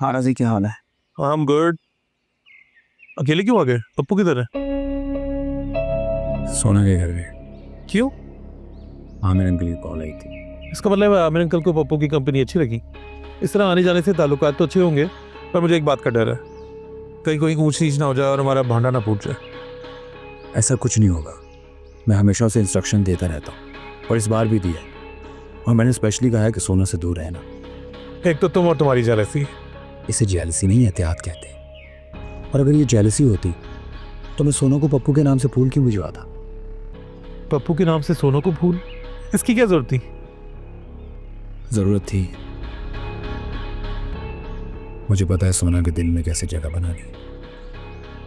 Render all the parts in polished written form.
हाँ राजी, क्या हाल है? I am good. अकेले क्यों आ गए? पप्पू किधर है? सोना के घर गए। क्यों? आमिर अंकल की कॉल आई थी। इसका मतलब है आमिर अंकल को पप्पू की कंपनी अच्छी लगी। इस तरह आने जाने से ताल्लुकात तो अच्छे होंगे, पर मुझे एक बात का डर है, कहीं कोई ऊंच नीच ना हो जाए और हमारा भांडा ना फूट जाए। ऐसा कुछ नहीं होगा। मैं हमेशा उसे इंस्ट्रक्शन देता रहता हूँ और इस बार भी दिया है। और मैंने स्पेशली कहा है कि सोना से दूर रहना। एक तो तुम और तुम्हारी जेलसी। इसे जेलसी नहीं, एहतियात कहते हैं। और अगर ये जेलसी होती तो मैं सोना को पप्पू के नाम से फूल क्यों भिजवाता? पप्पू के नाम से सोनू को फूल? इसकी क्या जरूरत थी? जरूरत थी। मुझे पता है सोना के दिल में कैसे जगह बनानी।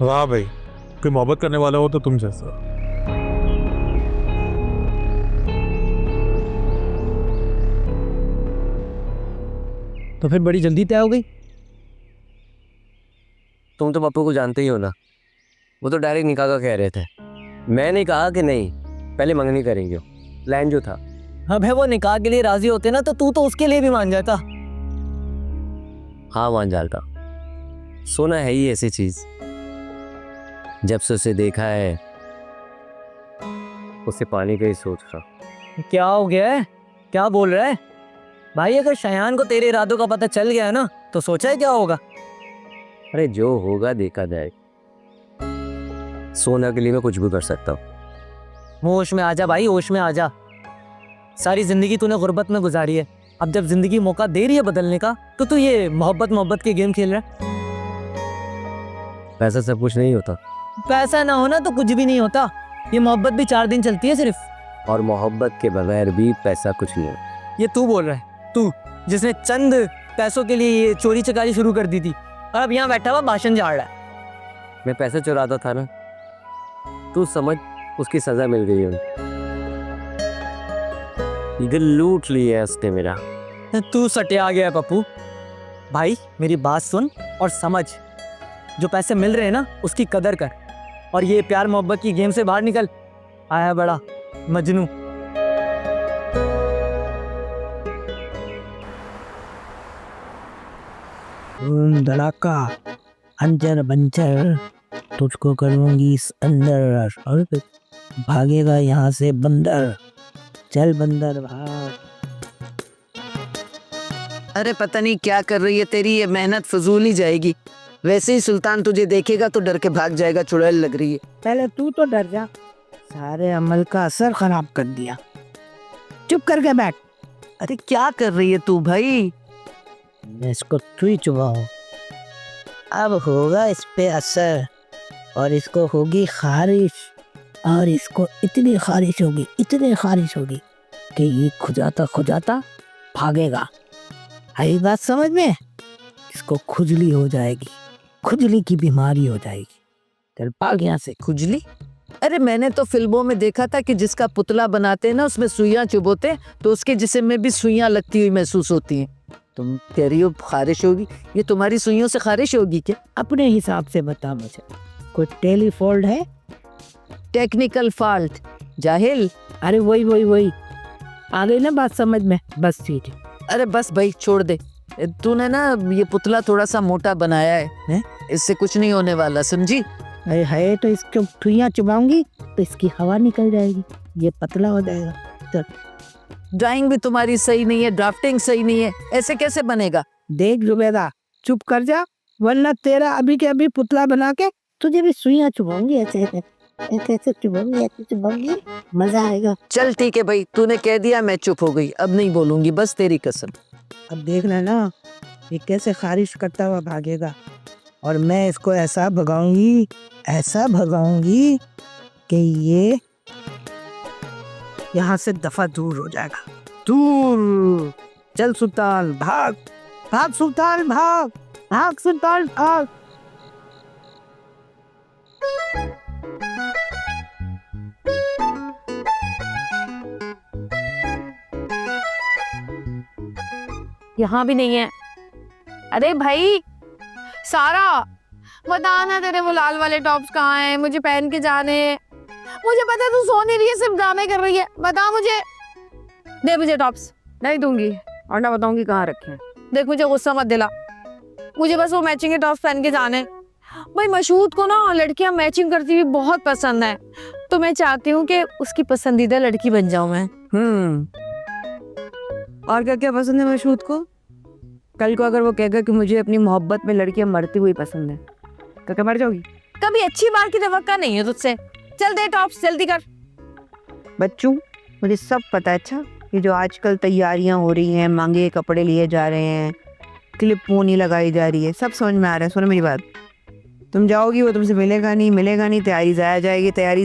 वाह भाई, कोई मोहब्बत करने वाला हो तो तुम जैसा। तो फिर बड़ी जल्दी तय हो गई। तुम तो पप्पू को जानते ही हो ना, वो तो डायरेक्ट निकाह का कह रहे थे। मैंने कहा कि नहीं, पहले मंगनी करेंगे। प्लान जो था। अब है वो निकाह के लिए राजी होते ना तो तू तो उसके लिए भी मान जाता। हाँ मान जाता। सोना है ही ऐसी चीज, जब से उसे देखा है उसे पाने का ही सोच रहा। क्या हो गया है? क्या बोल रहा है भाई? अगर शयान को तेरे इरादों का पता चल गया ना तो सोचा है क्या होगा? अरे जो होगा देखा जाए। सोना के लिए मैं कुछ भी कर सकता हूँ। होश में आ जा भाई, होश में आ जा। सारी जिंदगी तूने गुर्बत में गुजारी है, अब जब जिंदगी मौका दे रही है बदलने का तो तू ये मोहब्बत के गेम खेल रहा है। पैसा सब कुछ नहीं होता, पैसा ना होना तो कुछ भी नहीं होता। ये मोहब्बत भी 4 दिन चलती है सिर्फ। और मोहब्बत के बगैर भी पैसा कुछ नहीं है। ये तू बोल रहा है, तू जिसने चंद पैसों के लिए ये चोरी चकारी शुरू कर दी थी और अब यहाँ बैठा हुआ भाषण झाड़ रहा है। मैं पैसा चुराता था ना, तू समझ, उसकी सजा मिल गई है। दिल लूट लिया उसने मेरा। तू सटिया गया है पप्पू। भाई मेरी बात सुन और समझ, जो पैसे मिल रहे हैं ना उसकी कदर कर और ये प्यार मोहब्बत की गेम से बाहर निकल। आया बड़ा मजनू। धड़ाका अंजर बंजर तुझको करूंगी इस अंदर और भागेगा यहाँ से बंदर। चल बंदर भाग। अरे पता नहीं क्या कर रही है तेरी ये मेहनत फजूल ही जाएगी। वैसे ही सुल्तान तुझे देखेगा तो डर के भाग जाएगा। चुड़ैल लग रही है। पहले तू तो डर जा, सारे अमल का असर खराब कर दिया। चुप करके बैठ। अरे क्या कर रही है तू भाई? इसको तू ही चुबाओ, अब होगा इस पे असर और इसको होगी खारिश। और इसको इतनी खारिश होगी कि ये खुजाता भागेगा। आई बात समझ में? इसको खुजली हो जाएगी, खुजली की बीमारी हो जाएगी। चल भाग यहाँ से। खुजली? अरे मैंने तो फिल्मों में देखा था कि जिसका पुतला बनाते हैं ना उसमें सुइयां चुभोते तो उसके जिस्म में भी सुइयां लगती हुई महसूस होती हैं। तुम कह रही हो खारिश होगी? ये तुम्हारी सुइयों से खारिश होगी क्या? अपने हिसाब से बता मुझे, कोई टेलीफॉल्ट है? टेक्निकल फॉल्ट जाहिल। अरे वही आ गई ना बात समझ में? बस ठीक है। अरे बस भाई छोड़ दे। तूने ना ये पुतला थोड़ा सा मोटा बनाया है? इससे कुछ नहीं होने वाला, समझी? अरे है तो इसको सुइयां चुबाऊंगी तो इसकी हवा निकल जाएगी, ये पतला हो जाएगा। चल। ड्राइंग भी तुम्हारी सही नहीं है, ड्राफ्टिंग सही नहीं है, ऐसे कैसे बनेगा? देख जुबेदा, चुप कर जा वरना तेरा अभी के अभी पुतला बना के तुझे भी सुइयां चुबाऊंगी। ऐसे चुबाऊंगी, मजा आएगा। चल ठीक है भाई, तूने कह दिया, मैं चुप हो गई, अब नहीं बोलूंगी, बस तेरी कसम। अब देखना ना ये कैसे खारिश करता हुआ भागेगा और मैं इसको ऐसा भगाऊंगी कि ये यहाँ से दफा दूर हो जाएगा। दूर। चल सुल्तान भाग, भाग सुल्तान भाग, भाग सुल्तान भाग। यहाँ भी नहीं है। अरे भाई सारा, बता ना तेरे वो लाल वाले टॉप्स कहाँ हैं? मुझे पहन के जाने हैं। मुझे पता है तू सो नहीं रही है, सिर्फ ड्रामे कर रही है। बता मुझे, दे मुझे टॉप्स। नहीं दूंगी और ना बताऊंगी कहाँ रखे हैं। देख मुझे गुस्सा मत दिला, मुझे बस वो मैचिंग के टॉप्स पहन के जाने। भाई मशहूद को ना लड़कियां मैचिंग करती हुई बहुत पसंद है, तो मैं चाहती हूँ कि उसकी पसंदीदा लड़की बन जाऊं मैं। और क्या क्या पसंद है मशहूद को? कल को अगर वो कहेगा कि मुझे अपनी मोहब्बत में लड़कियां मरती हुई पसंद है, तो क्या मर जाओगी? कभी अच्छी बात की तवक्का नहीं है तुझसे। चल दे टॉप्स, जल्दी कर। बच्चों, मुझे सब पता है। अच्छा, ये जो आजकल तैयारियां हो रही हैं, महंगे कपड़े लिए जा रहे हैं, क्लिप पोनी लगाई जा रही है, सब समझ में आ रहा है। सुनो मेरी बात, तुम जाओगी, वो तुमसे मिलेगा नहीं, तैयारी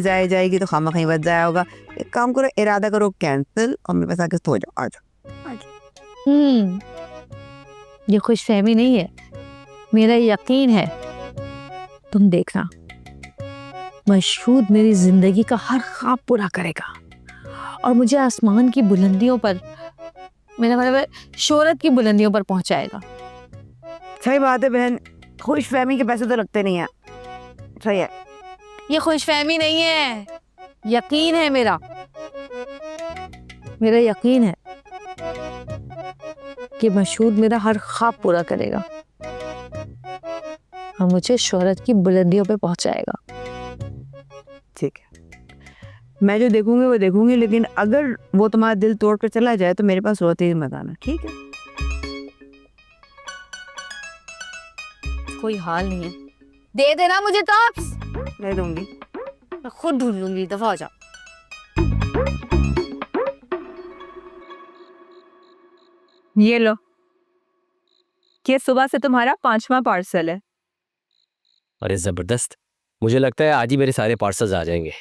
जाया जाएगी तो खामा कहीं बच जाया होगा। एक काम करो, इरादा करो कैंसिल और मेरे पास आके सो जाओ। आ जाओ। ये खुशफहमी नहीं है, मेरा यकीन है। तुम देखना, मशहूद मेरी जिंदगी का हर ख्वाब पूरा करेगा और मुझे आसमान की बुलंदियों पर, मेरा मतलब है शोहरत की बुलंदियों पर पहुंचाएगा। सही बात है बहन, खुशफहमी के पैसे तो लगते नहीं है। सही है। ये खुशफहमी नहीं है, यकीन है मेरा यकीन है कि मशहूद मेरा हर ख्वाब पूरा करेगा और मुझे शोहरत की बुलंदियों पे पहुंचाएगा। ठीक है, मैं जो देखूंगी वो देखूंगी, लेकिन अगर वो तुम्हारा दिल तोड़ कर चला जाए तो मेरे पास रोते ही मत आना, ठीक है? कोई हाल नहीं है, दे देना मुझे टॉप्स। दे दूंगी। मैं खुद ढूंढ लूंगी, दफा हो जा। ये लो, ये सुबह से तुम्हारा 5वां पार्सल है। अरे ज़बरदस्त, मुझे लगता है आज ही मेरे सारे पार्सल्स आ जाएंगे।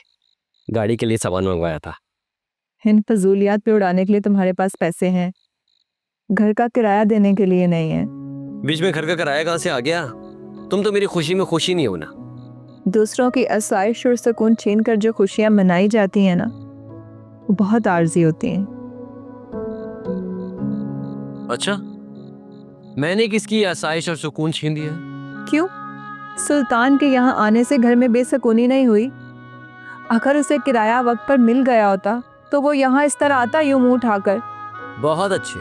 गाड़ी के लिए सामान मंगवाया था। इन फजूलियात पे उड़ाने के लिए तुम्हारे पास पैसे हैं, घर का किराया देने के लिए नहीं है। बीच में घर का किराया कहाँ से आ गया? तुम तो मेरी खुशी में खुशी नहीं हो ना। दूसरों की आसाइश और सुकून छीन कर जो खुशियां मनाई जाती हैं ना, वो बहुत आर्जी होती हैं। अच्छा, मैंने किसकी आसाइश और सुकून छीन दिया? क्यों? सुल्तान के यहाँ आने से घर में बेसुकूनी नहीं हुई? अगर उसे किराया वक्त पर मिल गया होता तो वो यहाँ इस तरह आता यूं मुंह उठाकर। बहुत अच्छे।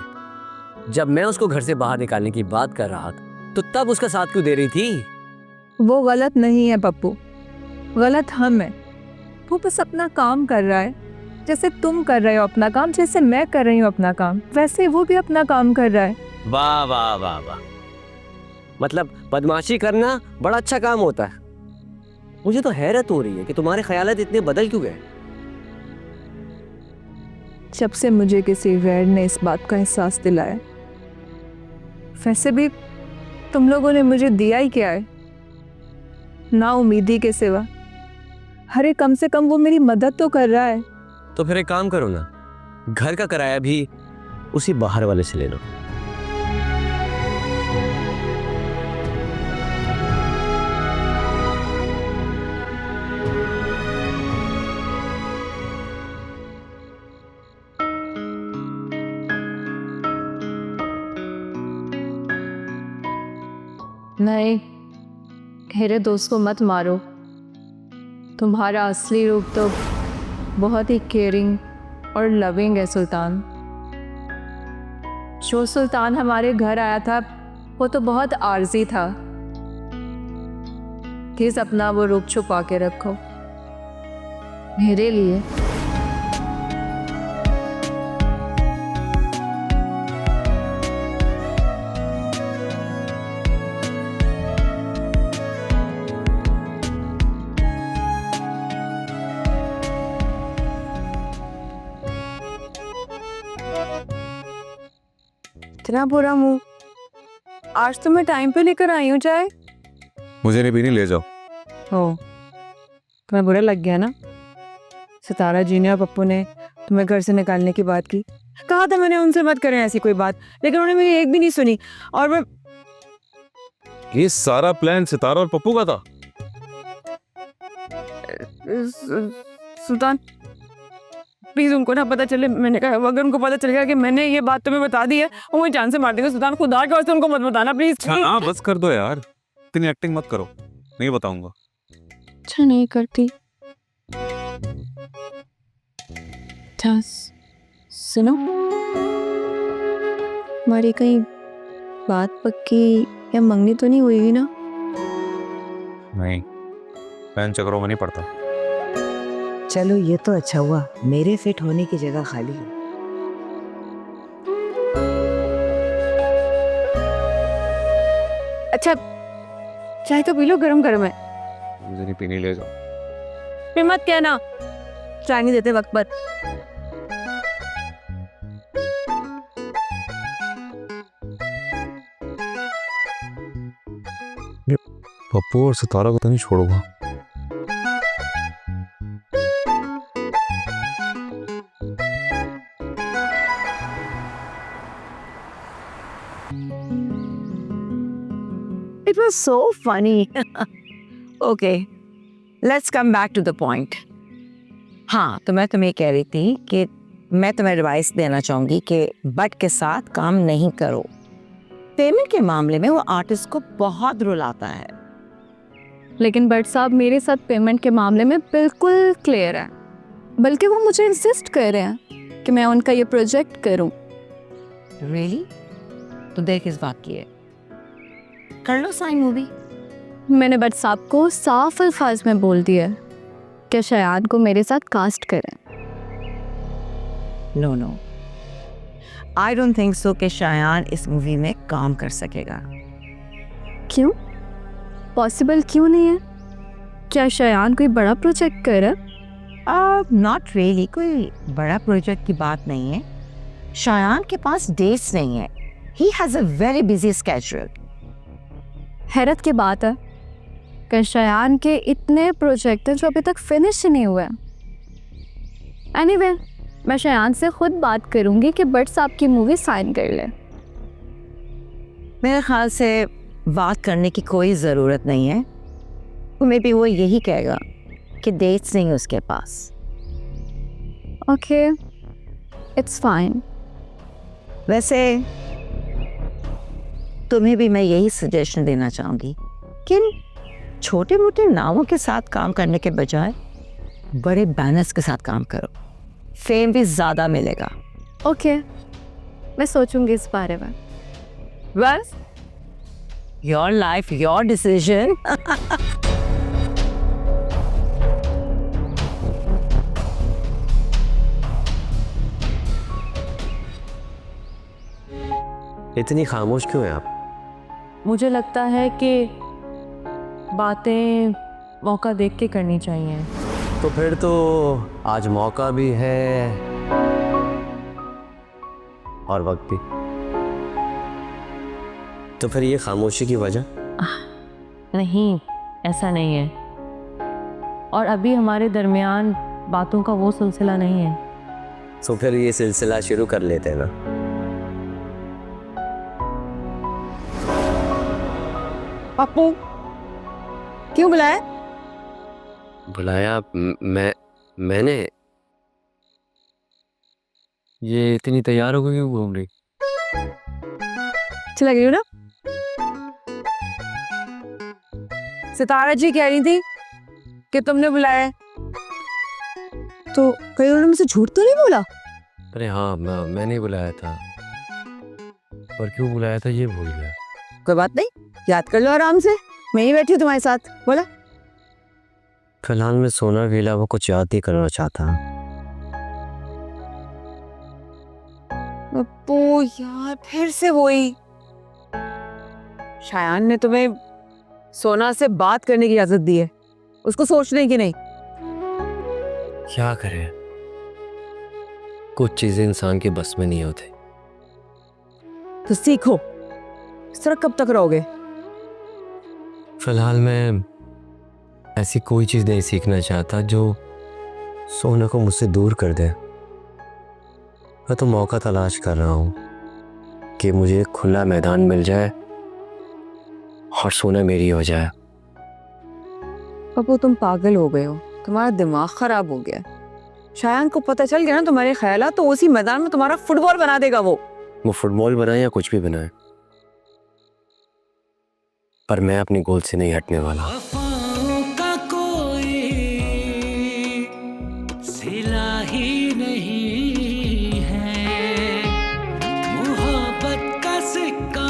जब मैं उसको घर से बाहर निकालने की बात कर रहा था तो तब उसका साथ क्यों दे रही थी? वो गलत नहीं है पप्पू, गलत हम है। वो बस अपना काम कर रहा है, जैसे तुम कर रहे हो अपना काम, जैसे मैं कर रही हूँ अपना काम, वैसे वो भी अपना काम कर रहा है। वाह वाह वाह वाह, मतलब बदमाशी करना बड़ा अच्छा काम होता है। मुझे तो हैरत हो रही है कि तुम्हारे ख्यालात इतने बदल क्यों गए। जब से मुझे किसी गैर ने इस बात का एहसास दिलाया, वैसे भी तुम लोगों ने मुझे दिया ही क्या है, ना उम्मीदी के सिवा। अरे कम से कम वो मेरी मदद तो कर रहा है। तो फिर एक काम करो ना, घर का किराया भी उसी बाहर वाले से ले लो। नहीं, मेरे दोस्त को मत मारो। तुम्हारा असली रूप तो बहुत ही केयरिंग और लविंग है सुल्तान। जो सुल्तान हमारे घर आया था वो तो बहुत आर्जी था। प्लीज अपना वो रूप छुपा के रखो मेरे लिए। इतना बुरा मुंह, आज तो मैं टाइम पे लेकर आई हूँ चाय। मुझे नहीं पीनी, ले जाओ। ओ, तुम्हें बुरा लग गया ना? सितारा जी ने और पप्पू ने तुम्हें घर से निकालने की बात की। कहा था मैंने उनसे मत करें ऐसी कोई बात, लेकिन उन्होंने मेरी एक भी नहीं सुनी। और मैं ये सारा प्लान सितारा और पप्पू का था? सुल्तान प्लीज उनको ना पता चले। मैंने कहा अगर उनको पता चल गया कि मैंने ये बात तुम्हें बता दी है, वो मुझे जान से मार देंगे। सुल्तान खुदा के वास्ते उनको मत बताना प्लीज। हाँ बस कर दो यार, इतनी एक्टिंग मत करो, नहीं बताऊंगा। अच्छा नहीं करती। सुनो, हमारी कहीं बात पक्की या मंगनी तो नहीं हुई ना? नहीं, मैं चक्रों में नहीं पड़ता। चलो ये तो अच्छा हुआ, मेरे फिट होने की जगह खाली है। अच्छा चाय तो पी लो, गरम गरम है। मुझे नहीं पीनी, ले जाओ। फिर मत कहना चाय नहीं देते वक्त पर। पप्पू और सितारा को तो नहीं छोड़ूंगा। It was so funny. Okay, let's come back to the point. हाँ, तो मैं तुम्हें कह रही थी कि मैं तुम्हें एडवाइस देना चाहूँगी कि बट के साथ काम नहीं करो। पेमेंट के मामले में वो आर्टिस्ट को बहुत रुलाता है। लेकिन बट साहब मेरे साथ पेमेंट के मामले में बिल्कुल क्लियर है, बल्कि वो मुझे इंसिस्ट कर रहे हैं कि मैं उनका ये प्रोजेक्ट करूं। Really? तो देर किस बात की है? कर लो साइन मूवी। मैंने बट साहब को साफ अल्फाज में बोल दिया कि शयान को मेरे साथ कास्ट करें। No no, I don't think so कि शायान इस मूवी में काम कर सकेगा। क्यों? पॉसिबल क्यों नहीं है? क्या शयान कोई बड़ा प्रोजेक्ट कर रहा है? नॉट रियली, कोई बड़ा प्रोजेक्ट की बात नहीं है। शायान के पास डेट्स नहीं है। He has a very busy schedule. हैरत की बात है कि शयान के इतने प्रोजेक्ट हैं जो अभी तक फिनिश ही नहीं हुए। एनीवे, मैं शयान से खुद बात करूंगी कि बट साहब की मूवी साइन कर ले। मेरे ख्याल से बात करने की कोई ज़रूरत नहीं है। मे बी वो यही कहेगा कि डेट्स नहीं है उसके पास। Okay, it's fine. वैसे तुम्हें भी मैं यही सजेशन देना चाहूँगी कि छोटे मोटे नामों के साथ काम करने के बजाय बड़े बैनर्स के साथ काम करो। फेम भी ज़्यादा मिलेगा। ओके, मैं सोचूंगी इस बारे में। Well, your life your decision. इतनी खामोश क्यों हैं आप? मुझे लगता है कि बातें मौका देख के करनी चाहिए। तो फिर तो आज मौका भी है और वक्त भी। तो फिर ये खामोशी की वजह? नहीं, ऐसा नहीं है। और अभी हमारे दरमियान बातों का वो सिलसिला नहीं है। तो फिर ये सिलसिला शुरू कर लेते हैं ना। पप्पू, क्यों बुलाया? बुलाया? मैंने? ये इतनी तैयार हो गई क्यों घूम रही? अच्छी लग रही हो ना? सितारा जी कह रही थी कि तुमने बुलाया है, तो कहीं उन्होंने मुझसे झूठ तो नहीं बोला? अरे हाँ, मैंने बुलाया था, पर क्यों बुलाया था ये भूल गया। कोई बात नहीं, याद कर लो आराम से। मैं ही बैठी हूँ तुम्हारे साथ। बोला। फिलहाल मैं सोना वीला वो कुछ याद ही करना चाहता। पप्पू यार, फिर से वही। शायान ने तुम्हें सोना से बात करने की इजाजत दी है, उसको सोचने की नहीं। क्या करें, कुछ चीजें इंसान के बस में नहीं होते। तो सीखो, इस तरह कब तक रहोगे? फिलहाल मैं ऐसी कोई चीज नहीं सीखना चाहता जो सोना को मुझसे दूर कर दे। मैं तो मौका तलाश कर रहा हूँ कि मुझे एक खुला मैदान मिल जाए और सोना मेरी हो जाए। पप्पू तुम पागल हो गए हो, तुम्हारा दिमाग खराब हो गया। शायान को पता चल गया ना तुम्हारे ख्यालात, तो उसी मैदान में तुम्हारा फुटबॉल बना देगा वो। फुटबॉल बनाए या कुछ भी बनाए, पर मैं अपनी गोल से नहीं हटने वाला। का कोई सिला ही नहीं है, मोहब्बत का सिक्का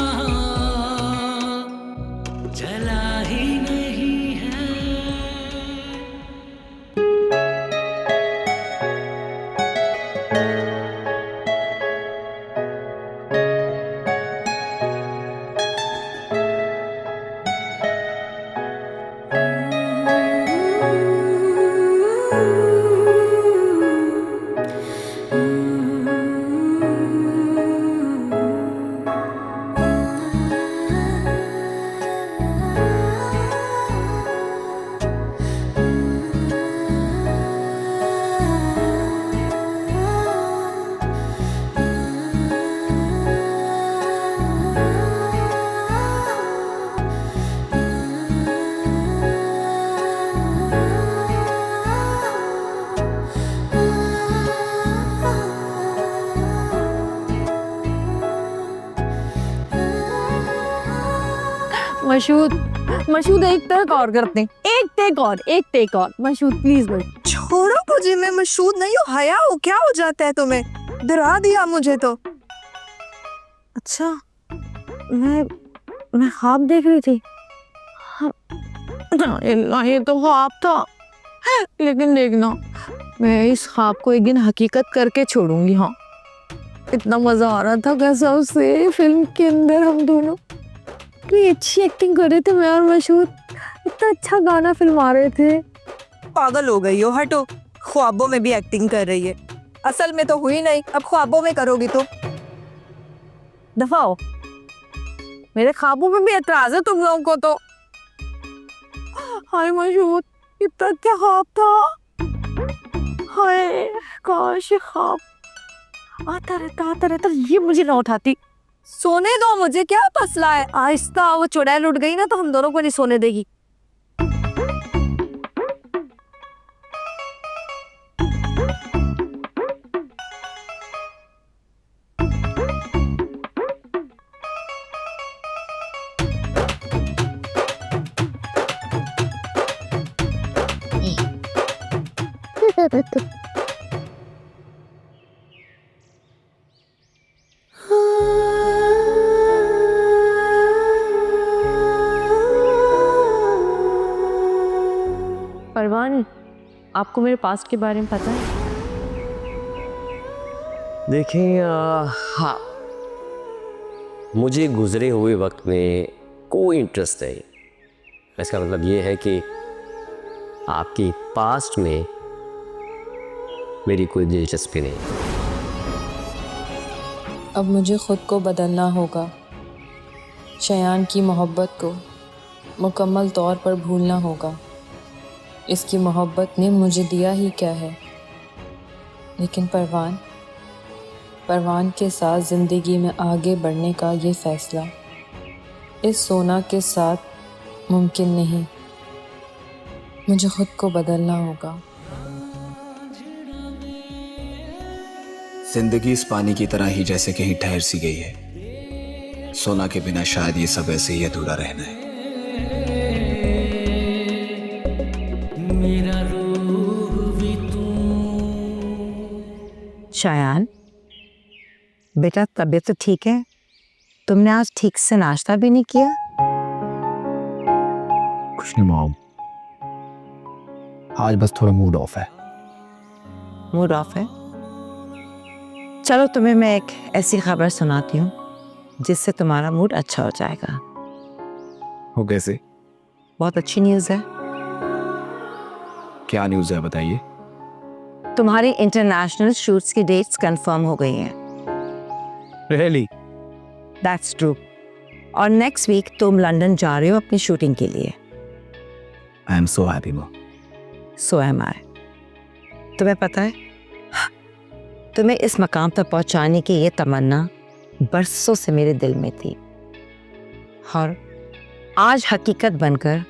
मशहूद मशहूद एक टेक और करते हैं, एक टेक और मशहूद प्लीज बस। छोड़ो मुझे, मैं मशहूद नहीं हूँ। हया हो क्या हो जाता है तुम्हें? डरा दिया मुझे तो। अच्छा, मैं ख्वाब देख रही थी। ये तो ख्वाब था, लेकिन देखना मैं इस ख्वाब को एक दिन हकीकत करके छोड़ूंगी। हाँ, इतना मजा आ रहा था कसम से फिल्म के अंदर। हम दोनों इतनी अच्छी एक्टिंग कर रहे थे, मैं और मशहूद। इतना अच्छा गाना फिल्मा रहे थे। पागल हो गई हो, हटो। ख्वाबों में भी एक्टिंग कर रही है, असल में तो हुई नहीं, अब ख्वाबों में करोगी तो। दफा हो, मेरे ख्वाबों में भी एतराज है तुम लोगों को तो। हाय मशहूद, इतना क्या ख्वाब था। हाय काश ये ख्वाब आता रहता, ये मुझे ना उठाती। सोने दो मुझे, क्या मसला है? आहिस्ता, वो चुड़ैल उठ गई ना तो हम दोनों को नहीं सोने देगी। परवान, आपको मेरे पास्ट के बारे में पता है? देखिए हाँ, मुझे गुजरे हुए वक्त में कोई इंटरेस्ट नहीं। इसका मतलब ये है कि आपकी पास्ट में मेरी कोई दिलचस्पी नहीं। अब मुझे ख़ुद को बदलना होगा। शयान की मोहब्बत को मुकम्मल तौर पर भूलना होगा। इसकी मोहब्बत ने मुझे दिया ही क्या है, लेकिन परवान के साथ ज़िंदगी में आगे बढ़ने का ये फ़ैसला इस सोना के साथ मुमकिन नहीं। मुझे ख़ुद को बदलना होगा। जिंदगी इस पानी की तरह ही जैसे कहीं ठहर सी गई है। सोना के बिना शायद ये सब ऐसे ही अधूरा रहना है। मेरा रूह भी तू। शायान बेटा, तबीयत तो ठीक है? तुमने आज ठीक से नाश्ता भी नहीं किया? कुछ नहीं मॉम, आज बस थोड़ा मूड ऑफ है। मूड ऑफ है? चलो तुम्हें मैं एक ऐसी खबर सुनाती हूँ जिससे तुम्हारा मूड अच्छा हो जाएगा। वो कैसे? बहुत अच्छी न्यूज़ है। क्या न्यूज़ है बताइए। तुम्हारी इंटरनेशनल शूट्स की डेट्स कंफर्म हो गई हैं। रियली? That's true. और नेक्स्ट वीक तुम लंदन जा रहे हो अपनी शूटिंग के लिए। I am so happy mom. So am I. तुम्हें पता है, तुम्हें इस मकाम तक पहुंचाने की ये तमन्ना बरसों से मेरे दिल में थी, और आज हकीकत बनकर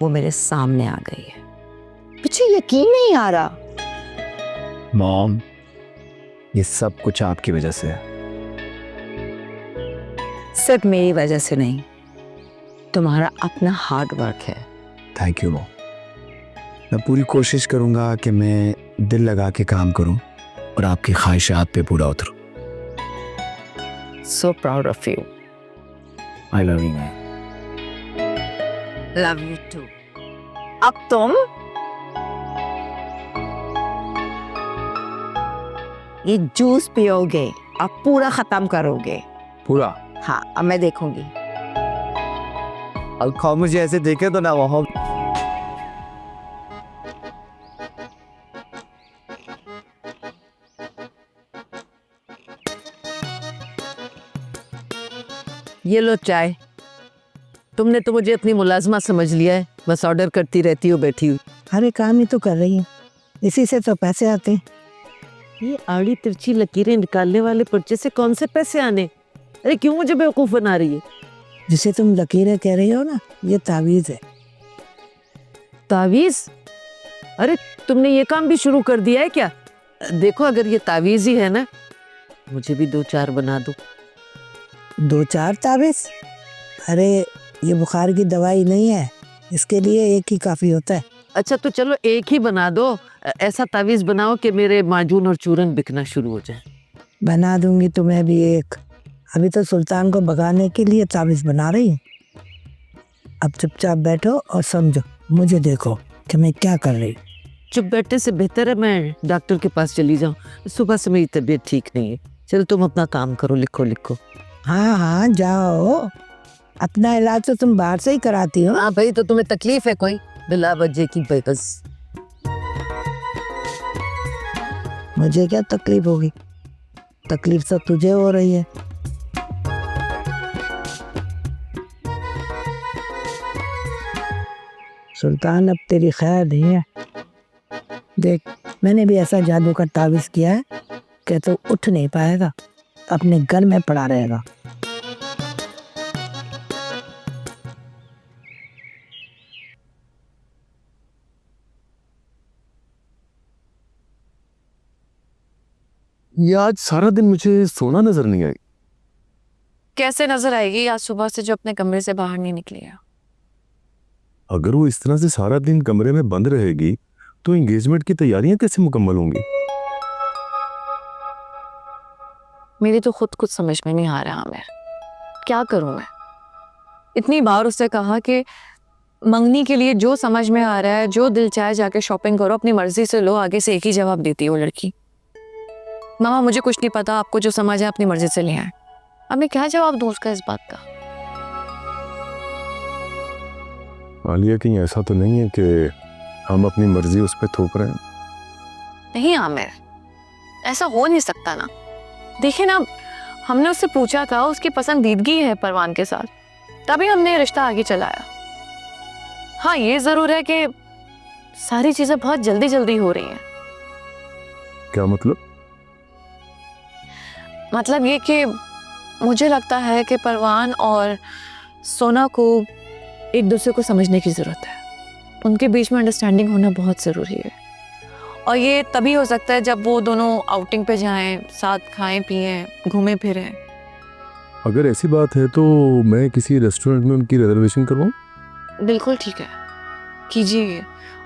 वो मेरे सामने आ गई है। मुझे यकीन नहीं आ रहा। मॉम, ये सब कुछ आपकी वजह से है। सिर्फ मेरी वजह से नहीं, तुम्हारा अपना हार्ड वर्क है। Thank you mom. मैं पूरी कोशिश करूंगा कि मैं दिल लगा के काम करूं और आपकी ख्वाहिशात पे पूरा उतरूं। So proud of you. I love you ma'am. Love you too. अब तुम ये जूस पियोगे, अब पूरा खत्म करोगे। पूरा? हाँ, अब मैं देखूंगी। अलखा मुझे ऐसे देखे तो ना वहाँ। ये लो चाय। तुमने तो मुझे अपनी मुलाजमा समझ लिया है, बस ऑर्डर करती रहती हो बैठी हुई। अरे काम ही तो कर रही हूँ, इसी से तो पैसे आते हैं। ये आड़ी तिरछी लकीरें निकालने वाले पर्चे से कौन से पैसे आने? अरे क्यों मुझे बेवकूफ बना रही है? जिसे तुम लकीरें कह रही हो ना, ये तावीज है। तावीज? अरे तुमने ये काम भी शुरू कर दिया है क्या? देखो अगर ये तावीज ही है ना, मुझे भी 2-4 बना दो। 2-4 तावीज? अरे ये बुखार की दवाई नहीं है, इसके लिए एक ही काफ़ी होता है। अच्छा तो चलो एक ही बना दो, ऐसा तावीज़ बनाओ कि मेरे माजून और चूरन बिकना शुरू हो जाए। बना दूंगी तुम्हें भी एक। अभी तो सुल्तान को भगाने के लिए तावीज़ बना रही हूँ। अब चुपचाप बैठो और समझो, मुझे देखो कि मैं क्या कर रही हूँ। चुप बैठने से बेहतर है मैं डॉक्टर के पास चली जाऊँ, सुबह से मेरी तबीयत ठीक नहीं है। चलो तुम अपना काम करो, लिखो लिखो। हाँ हाँ जाओ, अपना इलाज तो तुम बाहर से ही कराती हो। हाँ भाई, तो तुम्हें तकलीफ है कोई? बिला वजह की बेकस। मुझे क्या तकलीफ होगी? तकलीफ तो तुझे हो रही है। सुल्तान अब तेरी खैर नहीं है। देख, मैंने भी ऐसा जादू का तावीज़ किया है कि तो उठ नहीं पाएगा, अपने घर में पड़ा रहेगा। ये आज सारा दिन मुझे सोना नजर नहीं आई। कैसे नजर आएगी? आज सुबह से जो अपने कमरे से बाहर नहीं निकली है। अगर वो इस तरह से सारा दिन कमरे में बंद रहेगी तो एंगेजमेंट की तैयारियां कैसे मुकम्मल होंगी? मेरी तो खुद कुछ समझ में नहीं आ रहा आमिर, क्या करूं मैं? इतनी बार उससे कहा कि मंगनी के लिए जो समझ में आ रहा है, जो दिल चाहे जाके शॉपिंग करो, अपनी मर्जी से लो। आगे से एक ही जवाब देती है वो लड़की, मामा मुझे कुछ नहीं पता, आपको जो समझ है अपनी मर्जी से ले आए। अब मैं क्या जवाब दूं उसका इस बात का? आलिया, कहीं ऐसा तो नहीं है कि हम अपनी मर्जी उस पर थोप रहे हैं? नहीं आमिर, ऐसा हो नहीं सकता ना। देखिए ना, हमने उससे पूछा था, उसकी पसंदीदगी है परवान के साथ, तभी हमने रिश्ता आगे चलाया। हाँ ये जरूर है कि सारी चीजें बहुत जल्दी जल्दी हो रही हैं। क्या मतलब? मतलब ये कि मुझे लगता है कि परवान और सोना को एक दूसरे को समझने की ज़रूरत है। उनके बीच में अंडरस्टैंडिंग होना बहुत ज़रूरी है, और ये तभी हो सकता है जब वो दोनों आउटिंग पे जाएं, साथ खाएं पिएं, घूमें फिरें। अगर ऐसी बात है तो मैं किसी रेस्टोरेंट में उनकी रिजर्वेशन करवाऊं? बिल्कुल ठीक है, कीजिए,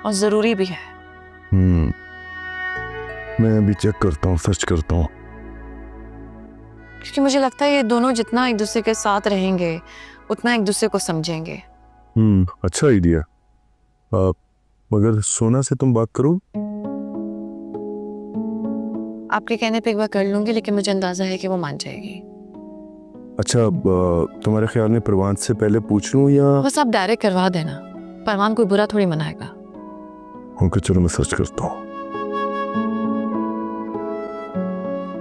और ज़रूरी भी है। मैं अभी चेक करता हूँ, सर्च करता हूँ। क्योंकि मुझे लगता है ये दोनों जितना एक दूसरे के साथ रहेंगे उतना एक दूसरे को समझेंगे। अच्छा आइडिया। मगर सोना से तुम बात करो। आपके कहने पे एक बार कर लूंगी, लेकिन मुझे अंदाजा है कि वो मान जाएगी। अच्छा, तुम्हारे ख्याल में परवान से पहले पूछ लूं या? बस आप डायरेक्ट करवा देना, परवान कोई बुरा थोड़ी मनाएगा। ओके चलो, मैं सर्च करता हूँ।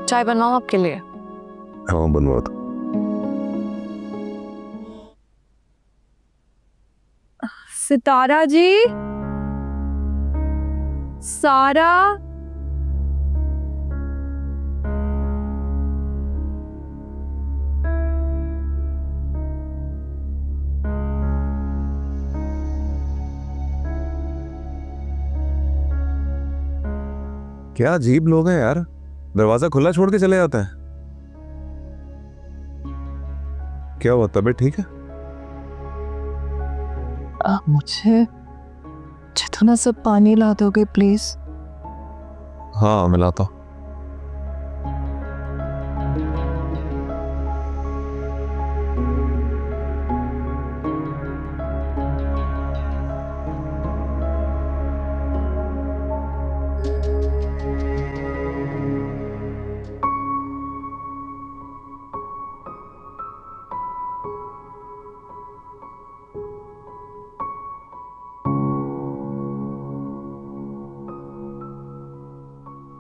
चाय बनवाऊं आपके लिए? हाँ बनवा दो। सितारा जी, सारा, क्या अजीब लोग हैं यार, दरवाजा खुला छोड़ के चले जाते हैं। क्या हुआ, तबीयत ठीक है? मुझे थोड़ा सा पानी ला दोगे प्लीज? हाँ मिलाता हूँ।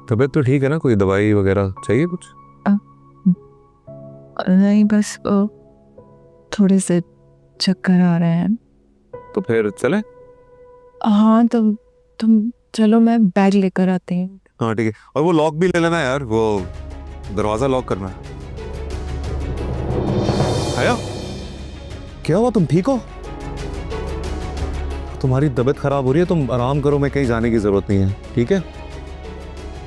तबीयत तो ठीक है ना? कोई दवाई वगैरह चाहिए कुछ? नहीं, बस थोड़े से चक्कर आ रहे हैं। तो फिर चले? हाँ तो तुम चलो, मैं बैग लेकर आती हूँ। हाँ ठीक है, और वो लॉक भी ले लेना यार, वो दरवाजा लॉक करना है। आया? क्या हुआ, तुम ठीक हो? तुम्हारी तबीयत खराब हो रही है, तुम आराम करो, मैं कहीं जाने की जरूरत नहीं है, ठीक है?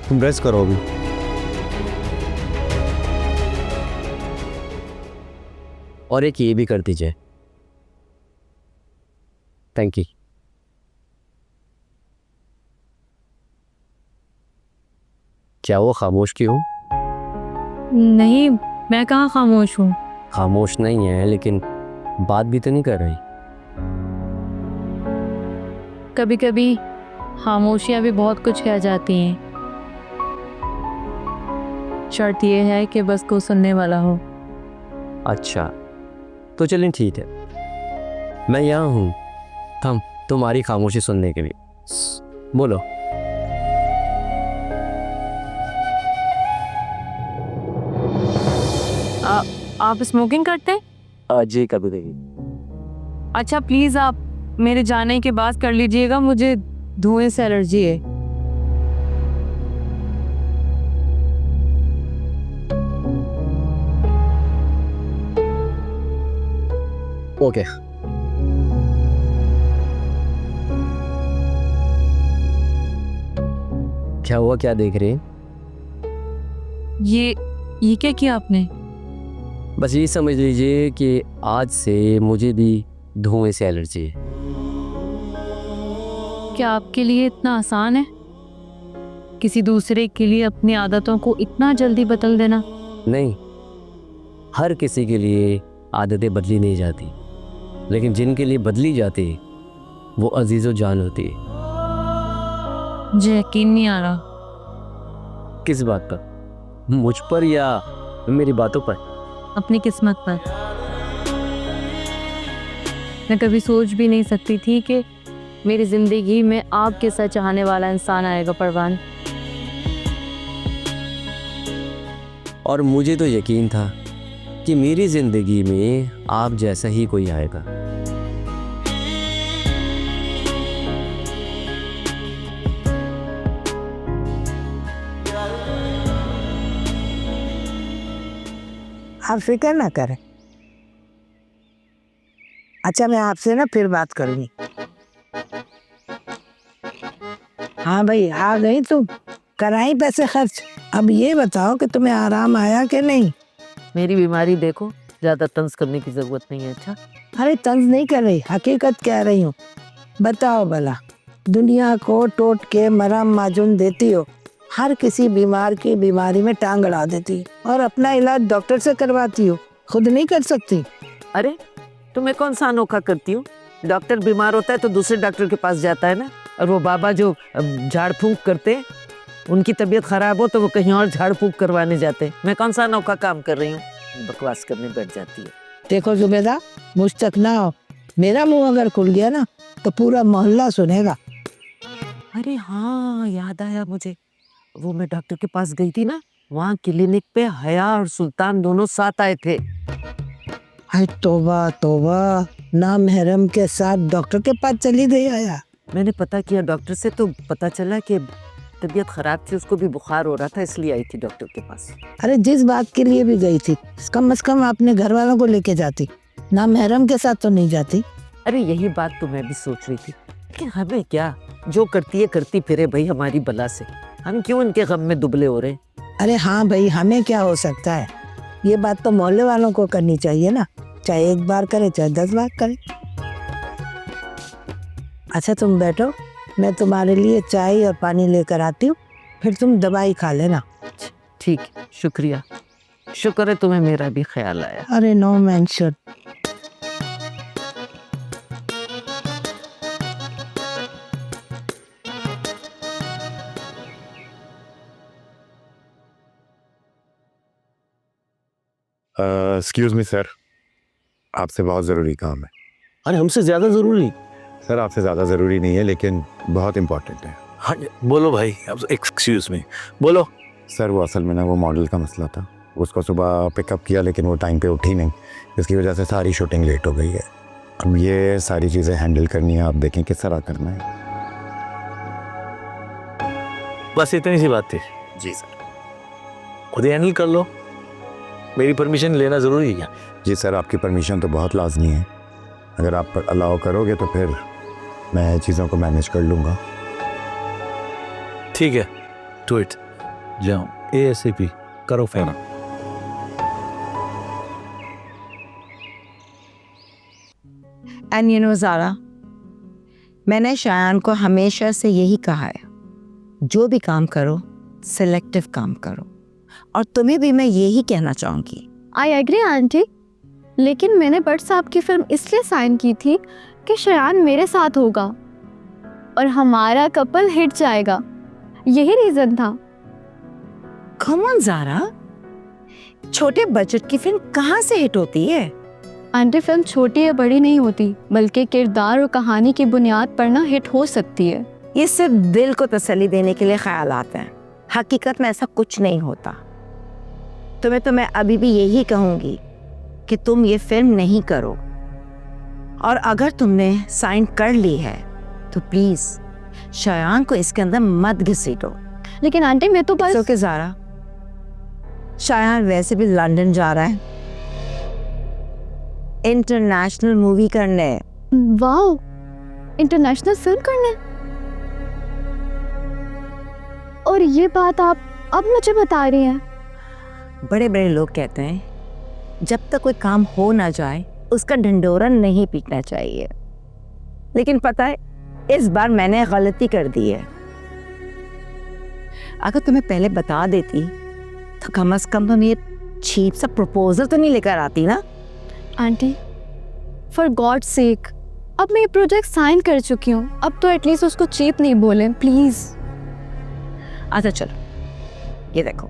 तुम रेस्ट करो अभी। और एक ये भी कर दीजिए। Thank you. क्या वो खामोश क्यों? नहीं, मैं कहाँ खामोश हूँ। खामोश नहीं है, लेकिन बात भी तो नहीं कर रही। कभी कभी खामोशियाँ भी बहुत कुछ कह जाती हैं। शर्त ये है कि बस को सुनने वाला हो। अच्छा, तो चलें ठीक है, मैं यहाँ हूँ तुम्हारी खामोशी सुनने के लिए। बोलो। आप स्मोकिंग करते हैं? जी कभी नहीं। अच्छा प्लीज़ आप मेरे जाने के बाद कर लीजिएगा, मुझे धुएं से एलर्जी है। ओके। क्या हुआ, क्या देख रहे हैं? ये क्या किया आपने? बस ये समझ लीजिए कि आज से मुझे भी धुएं से एलर्जी है। क्या आपके लिए इतना आसान है किसी दूसरे के लिए अपनी आदतों को इतना जल्दी बदल देना? नहीं, हर किसी के लिए आदतें बदली नहीं जाती, लेकिन जिनके लिए बदली जाती वो अजीज़ो जान होती है। मुझे यकीन नहीं आ रहा। किस बात पर? मुझ पर या मेरी बातों पर? अपनी किस्मत पर। मैं कभी सोच भी नहीं सकती थी कि मेरी ज़िंदगी में आपके साथ चाहने वाला इंसान आएगा परवान। और मुझे तो यकीन था कि मेरी ज़िंदगी में आप जैसा ही कोई आएगा। आप फिक्र ना करें। अच्छा, मैं आपसे ना फिर बात करूंगी। हाँ भाई, आ गई तुम, कराई पैसे खर्च। अब ये बताओ कि तुम्हें आराम आया कि नहीं? मेरी बीमारी देखो, ज़्यादा तंज करने की ज़रूरत नहीं है। अच्छा, अरे तंज नहीं कर रही, हकीकत कह रही हूँ। बताओ भला, दुनिया को टोट के मरहम माजून देती हो, हर किसी बीमार की बीमारी में टांग अड़ा देती हो और अपना इलाज डॉक्टर से करवाती हो, खुद नहीं कर सकती। अरे तुम्हें कौन सा अनोखा करती हूँ? डॉक्टर बीमार होता है तो दूसरे डॉक्टर के पास जाता है ना। और वो बाबा जो झाड़ फूंक करते हैं, उनकी तबीयत खराब हो तो वो कहीं और झाड़ फूंक करवाने जाते हैं। मैं कौन सा अनोखा काम कर रही हूँ? बकवास करने बैठ जाती है। देखो जुबेदा, मुझ तक ना हो, मेरा मुंह अगर खुल गया ना तो पूरा मोहल्ला सुनेगा। अरे हाँ, याद आया मुझे, वो मैं डॉक्टर के पास गई थी ना, वहाँ क्लिनिक पे हया और सुल्तान दोनों साथ आए थे। हाय तौबा तौबा, ना महरम के साथ डॉक्टर के पास चली गई आया। मैंने पता किया डॉक्टर से तो पता चला कि तबीयत खराब थी, उसको भी बुखार हो रहा था, इसलिए आई थी डॉक्टर के पास। अरे जिस बात के लिए भी गई थी, कम से कम अपने घर वालों को लेके जाती, ना महरम के साथ तो नहीं जाती। अरे यही बात तो मैं भी सोच रही थी कि हमें क्या, जो करती है करती फिरे भाई हमारी बला से, हम क्यों इनके गम में दुबले हो रहे हैं। अरे हाँ भाई, हमें क्या हो सकता है, ये बात तो मोहल्ले वालों को करनी चाहिए ना, चाहे एक बार करे चाहे 10 बार करे। अच्छा तुम बैठो, मैं तुम्हारे लिए चाय और पानी लेकर आती हूँ, फिर तुम दवाई खा लेना। ठीक, शुक्रिया, शुक्र है तुम्हें मेरा भी ख्याल आया। अरे no mention. Excuse me sir, आपसे बहुत ज़रूरी काम है। अरे हमसे ज़्यादा ज़रूरी? सर आपसे ज़्यादा ज़रूरी नहीं है, लेकिन बहुत इम्पोर्टेंट है। हाँ बोलो भाई, एक्सक्यूज मी, बोलो। सर वो असल में ना वो मॉडल का मसला था, उसको सुबह पिकअप किया लेकिन वो टाइम पे उठी नहीं, इसकी वजह से सारी शूटिंग लेट हो गई है। अब ये सारी चीज़ें हैंडल करनी है, आप देखें किस तरह करना है। बस इतनी सी बात थी। जी सर। खुद ही हैंडल कर लो, मेरी परमिशन लेना ज़रूरी है क्या? जी सर, आपकी परमिशन तो बहुत लाजमी है, अगर आप अलाउ करोगे तो फिर मैं चीज़ों को मैनेज कर लूँगा। ठीक है, टू इट, जाओ ASAP करो फिर। And you know Zara, मैंने शायान को हमेशा से यही कहा है, जो भी काम करो सिलेक्टिव काम करो, और तुम्हें भी मैं यही कहना चाहूँगी। आई एग्री आंटी, लेकिन मैंने भट्ट साहब की फिल्म इसलिए साइन की थी कि शायान मेरे साथ होगा और हमारा कपल हिट जाएगा, यही रीजन था। कम ऑन ज़ारा, छोटे बजट की फिल्म कहाँ से हिट होती है? आंटी फिल्म छोटी या बड़ी नहीं होती, बल्कि किरदार और कहानी की बुनियाद पर ना हिट हो सकती है। ये सिर्फ दिल को तसल्ली देने के लिए ख्यालात हैं, हकीकत में ऐसा कुछ नहीं होता। तो मैं अभी भी यही कहूँगी कि तुम ये फिल्म नहीं करो, और अगर तुमने साइन कर ली है तो प्लीज़ शायान को इसके अंदर मत घसीटो। लेकिन आंटी मैं तो बस ओके ज़ारा, शायान वैसे भी लंदन जा रहा है इंटरनेशनल मूवी करने। वाओ, इंटरनेशनल फिल्म करने? और ये बात आप अब मुझे बता रही हैं? बड़े बड़े लोग कहते हैं जब तक कोई काम हो ना जाए उसका ढंढोरा नहीं पीटना चाहिए, लेकिन पता है इस बार मैंने गलती कर दी है। अगर तुम्हें पहले बता देती तो कम से कम तुम ये चीप सा प्रपोजल तो नहीं लेकर आती ना। आंटी फॉर गॉड सेक, अब मैं ये प्रोजेक्ट साइन कर चुकी हूँ, अब तो एटलीस्ट उसको चीप नहीं बोले प्लीज। अच्छा चलो, ये देखो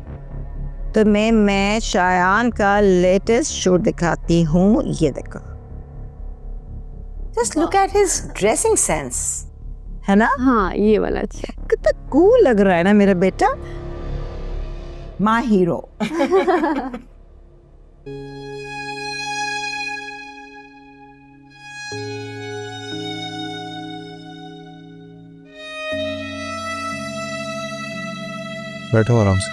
तुम्हें मैं शायान का लेटेस्ट शूट दिखाती हूँ। ये देखो, just look at his dressing sense, है ना? हाँ ये वाला अच्छा, कितना कूल लग रहा है ना मेरा बेटा, माय हीरो। बैठो आराम से।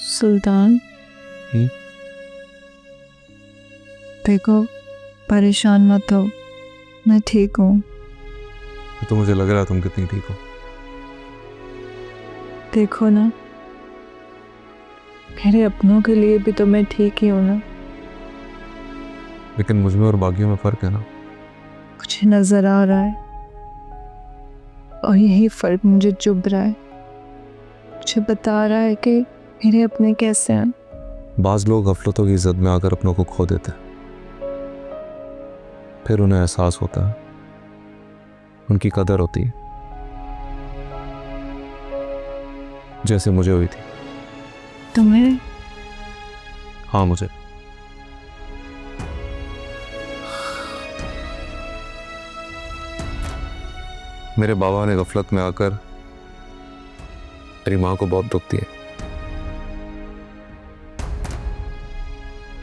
सुल्तान, देखो परेशान मत हो, मैं ठीक हूँ। तो मुझे लग रहा है तुम कितनी ठीक हो। देखो ना, मेरे अपनों के लिए भी तो मैं ठीक ही हूँ ना। लेकिन मुझ में और बाकियों में फर्क है ना। कुछ नजर आ रहा है और यही फर्क मुझे चुभ रहा है, मुझे बता रहा है कि मेरे अपने कैसे हैं। बाज लोग गफलतों की इज्जत में आकर अपनों को खो देते हैं, फिर उन्हें एहसास होता है, उनकी कदर होती है, जैसे मुझे हुई थी। तुम्हें? हाँ मुझे। मेरे बाबा ने गफलत में आकर मेरी माँ को बहुत दुख दिया,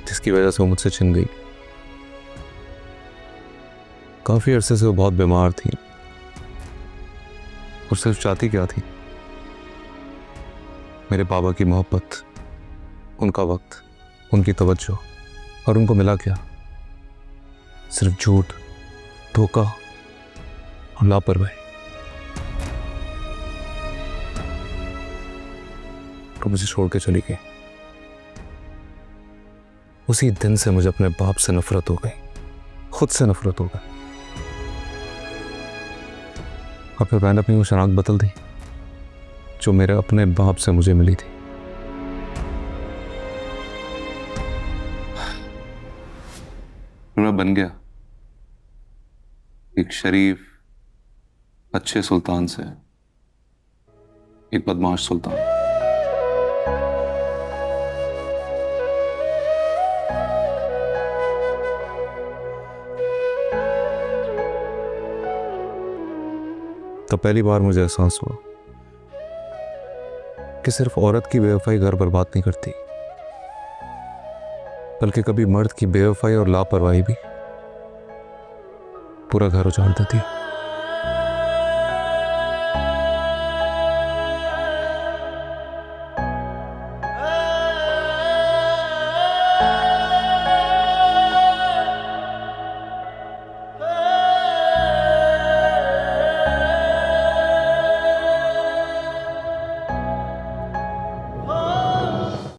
जिसकी वजह से वो मुझसे छिन गई। काफी अरसे से वो बहुत बीमार थी और सिर्फ चाहती क्या थी, मेरे बाबा की मोहब्बत, उनका वक्त, उनकी तवज्जो। और उनको मिला क्या? सिर्फ झूठ, धोखा और लापरवाही। तो मुझे छोड़ के चली गई। उसी दिन से मुझे अपने बाप से नफरत हो गई, खुद से नफरत हो गई। और फिर मैंने अपनी वो शनाख्त बदल दी जो मेरे अपने बाप से मुझे मिली थी। मैं बन गया एक शरीफ अच्छे सुल्तान से एक बदमाश सुल्तान। तो पहली बार मुझे एहसास हुआ कि सिर्फ औरत की बेवफाई घर बर्बाद नहीं करती, बल्कि कभी मर्द की बेवफाई और लापरवाही भी पूरा घर उजाड़ देती है।